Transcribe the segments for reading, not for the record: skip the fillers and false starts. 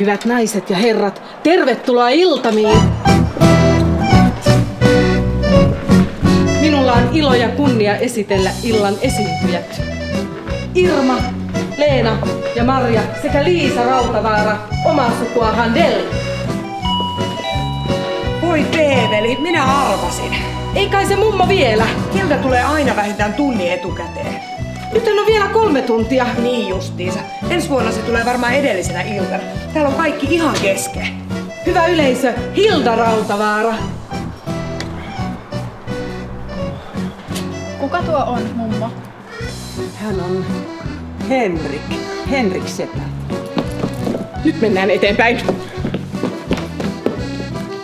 Hyvät naiset ja herrat, tervetuloa iltamiin! Minulla on ilo ja kunnia esitellä illan esiintyjät. Irma, Leena ja Marja sekä Liisa Rautavaara, omaa sukua Handel. Voi Teeveli, minä arvasin. Ei kai se mummo vielä. Hilda tulee aina vähintään tunnin etukäteen. Nyt on vielä 3 tuntia. Niin justiinsa. Ensi vuonna se tulee varmaan edellisenä iltana. Täällä on kaikki ihan kesken. Hyvä yleisö, Hilda Rautavaara. Kuka tuo on, mummo? Hän on Henrik Seppälä. Nyt mennään eteenpäin.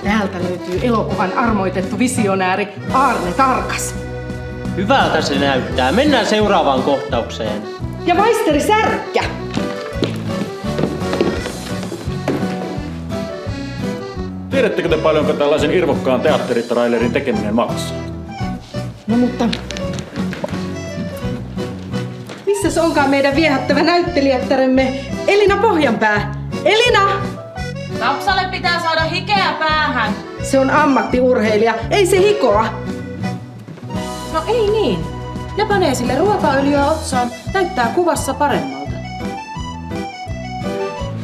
Täältä löytyy elokuvan armoitettu visionääri Aarne Tarkas. Hyvältä se näyttää. Mennään seuraavaan kohtaukseen. Ja maisteri Särkkä. Tiedättekö te paljonko tällaisen irvokkaan teatteritrailerin tekeminen maksaa? No mutta... Missäs onkaan meidän viehättävä näyttelijättäremme Elina Pohjanpää? Elina! Tapsalle pitää saada hikeä päähän. Se on ammattiurheilija, ei se hikoa. No ei niin. Ne panee sille ruokaöljyä otsaan, näyttää kuvassa paremmalta.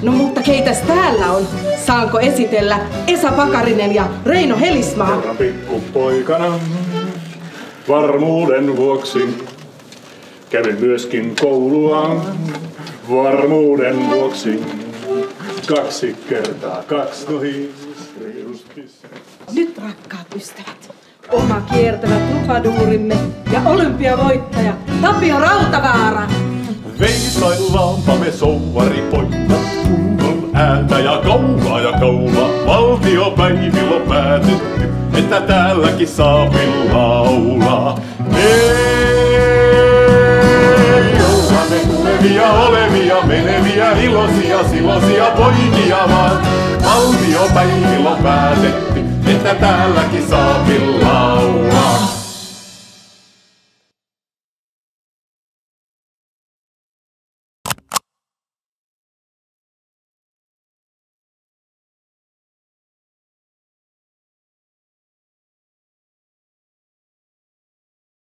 No mutta keitäs täällä on? Saanko esitellä Esa Pakarinen ja Reino Helismaa? Kerran pikkupoikana varmuuden vuoksi kävin myöskin koulua varmuuden vuoksi. 2 kertaa 2 Nyt rakkaat ystävät, oma kiertävä trubaduurimme ja olympiavoittaja Tapio Rautavaara. Veisaillaanpa me souvaripoikat, kunnon ääntä ja kaulaa. Valtiopäivillä on päätetty, että täälläkin saa laulaa. Ei olla me tulevia, olevia, meneviä, iloisia, siloisia poikia vaan. Valtiopäivillä on päätetty, että täälläkin saa